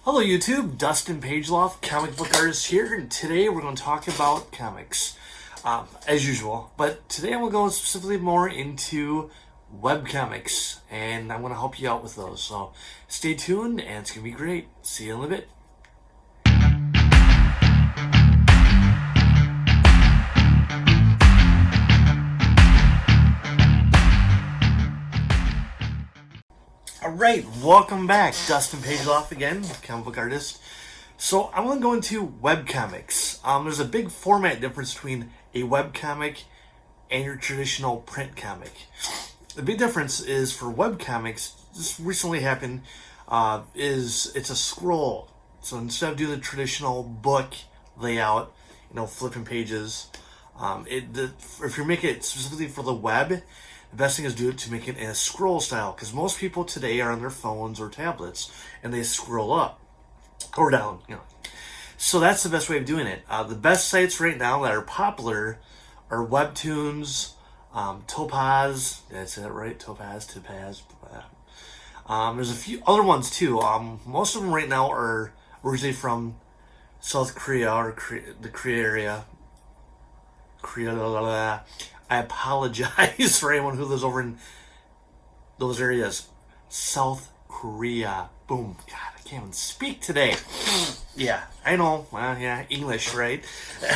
Hello YouTube, Dustin Pageloff, comic book artist here, and today we're going to talk about comics, as usual. But today I'm going to go specifically more into webcomics, and I'm going to help you out with those. So stay tuned, and it's going to be great. See you in a bit. Alright, welcome back. Dustin Pageloff again, comic book artist. So I want to go into webcomics. There's a big format difference between a webcomic and your traditional print comic. The big difference is for webcomics, this recently happened, is it's a scroll. So instead of doing the traditional book layout, flipping pages, if you make it specifically for the web, the best thing is to make it in a scroll style, because most people today are on their phones or tablets and they scroll up or down. So that's the best way of doing it. The best sites right now that are popular are Webtoons, Topaz. Did I say that right? Topaz. There's a few other ones too. Most of them right now are originally from South Korea or the Korea area. I apologize for anyone who lives over in those areas. South Korea. Boom. God, I can't even speak today. Yeah, I know. Well, yeah, English, right? I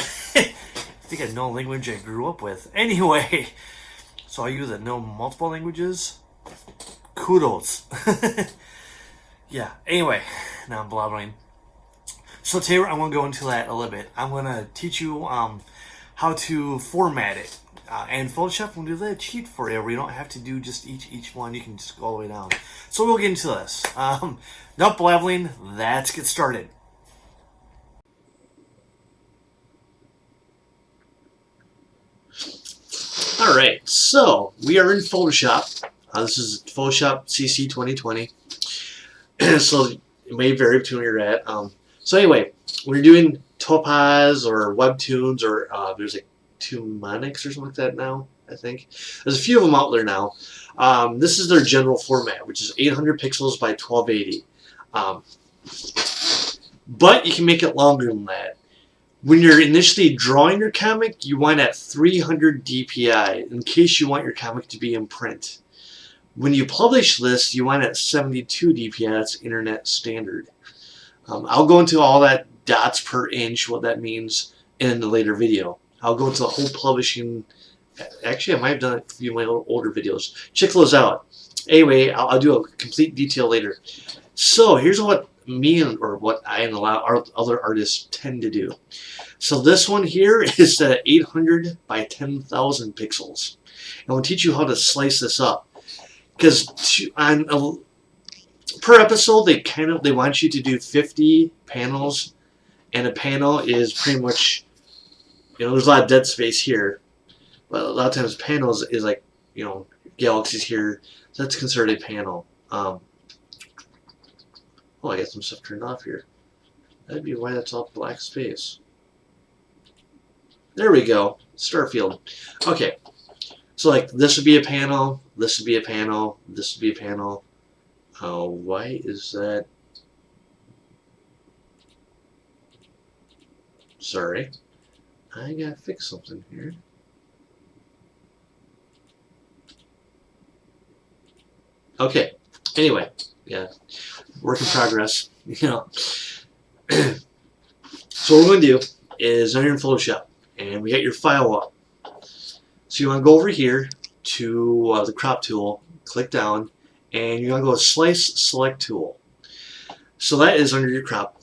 think I know a language I grew up with. Anyway, so all you that know multiple languages, kudos. Yeah, anyway, now I'm blabbering. So today I want to go into that a little bit. I'm going to teach you how to format it. And Photoshop will do that cheat for you, where you don't have to do just each one. You can just go all the way down. So we'll get into this. Enough blabbling. Let's get started. All right. So we are in Photoshop. This is Photoshop CC 2020. So it may vary between where you're at. So anyway, when you're doing Topaz or Webtoons or there's like Tumanics or something like that now, I think. There's a few of them out there now. This is their general format, which is 800 pixels by 1280. But you can make it longer than that. When you're initially drawing your comic, you want at 300 dpi in case you want your comic to be in print. When you publish this, you want at 72 dpi. That's internet standard. I'll go into all that dots per inch, what that means, in a later video. I'll go into the whole publishing. Actually, I might have done it for a few of my older videos. Check those out. Anyway, I'll do a complete detail later. So here's what what I and a lot of other artists tend to do. So this one here is 800 by 10,000 pixels. And we'll teach you how to slice this up. Because per episode, they want you to do 50 panels, and a panel is pretty much, there's a lot of dead space here, but a lot of times panels is like, galaxies here, so that's considered a panel. Oh, I got some stuff turned off here. That'd be why that's all black space. There we go. Starfield. Okay. So like this would be a panel, this would be a panel, this would be a panel. Why is that? Sorry. I gotta fix something here. Okay. Anyway, yeah. Work in progress. So what we're going to do is enter in Photoshop, and we got your file up. So you want to go over here to the crop tool, click down, and you want to go to Slice Select Tool. So that is under your crop.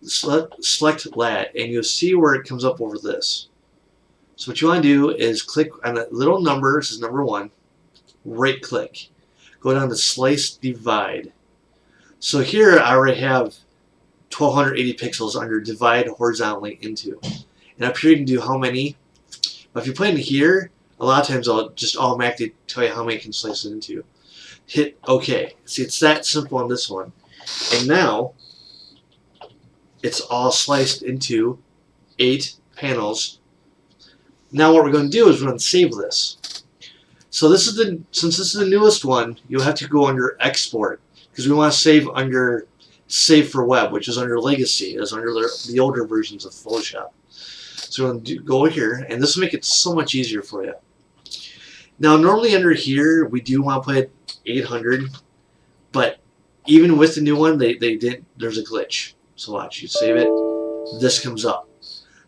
Select that, and you'll see where it comes up over this. So what you want to do is click on that little number. This is number 1. Right click. Go down to Slice Divide. So here I already have 1280 pixels under Divide horizontally into. And up here you can do how many. But if you put in here, a lot of times I'll just automatically tell you how many you can slice it into. Hit OK. See, it's that simple on this one. And now it's all sliced into 8 panels. Now what we're going to do is we're going to save this. So since this is the newest one, you'll have to go under Export, because we want to save under Save for Web, which is under Legacy, is under the older versions of Photoshop. So we're going to go here, and this will make it so much easier for you. Now, normally under here, we do want to put 800, but even with the new one, they didn't. There's a glitch. So watch, you save it, this comes up.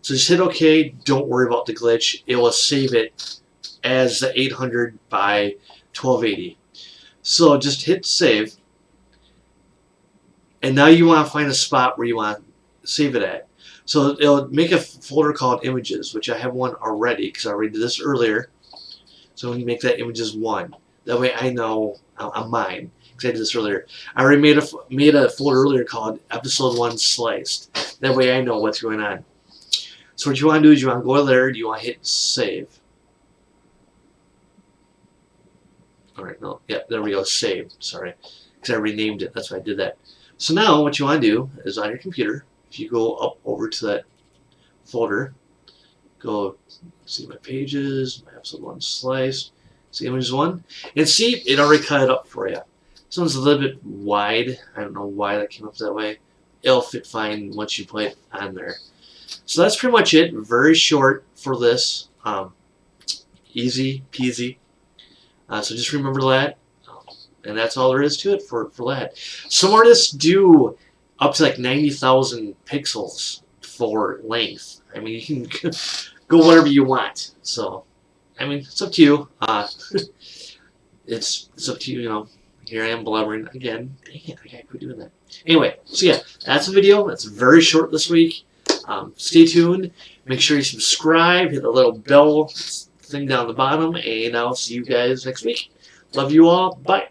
So just hit OK. Don't worry about the glitch. It will save it as the 800 by 1280. So just hit save. And now you want to find a spot where you want to save it at. So it'll make a folder called images, which I have one already because I already did this earlier. So when you make that images 1, that way I know I'm mine because I did this earlier. I already made a folder earlier called episode 1 sliced. That way I know what's going on. So what you want to do is you want to go there, you want to hit save. Alright, no, yeah, there we go, save. Sorry, because I renamed it, that's why I did that. So now what you want to do is on your computer, if you go up over to that folder, go see my pages, my episode 1 slice, see images 1, and see it already cut it up for you. This one's a little bit wide. I don't know why that came up that way. It'll fit fine once you put it on there. So that's pretty much it. Very short for this. Easy peasy. So just remember that. And that's all there is to it for that. Some artists do up to like 90,000 pixels for length. I mean, you can go whatever you want. So, I mean, it's up to you. It's up to you, you know. Here I am blubbering again. Dang it, I gotta quit doing that. Anyway, so yeah, that's the video. It's very short this week. Stay tuned. Make sure you subscribe. Hit the little bell thing down the bottom. And I'll see you guys next week. Love you all. Bye.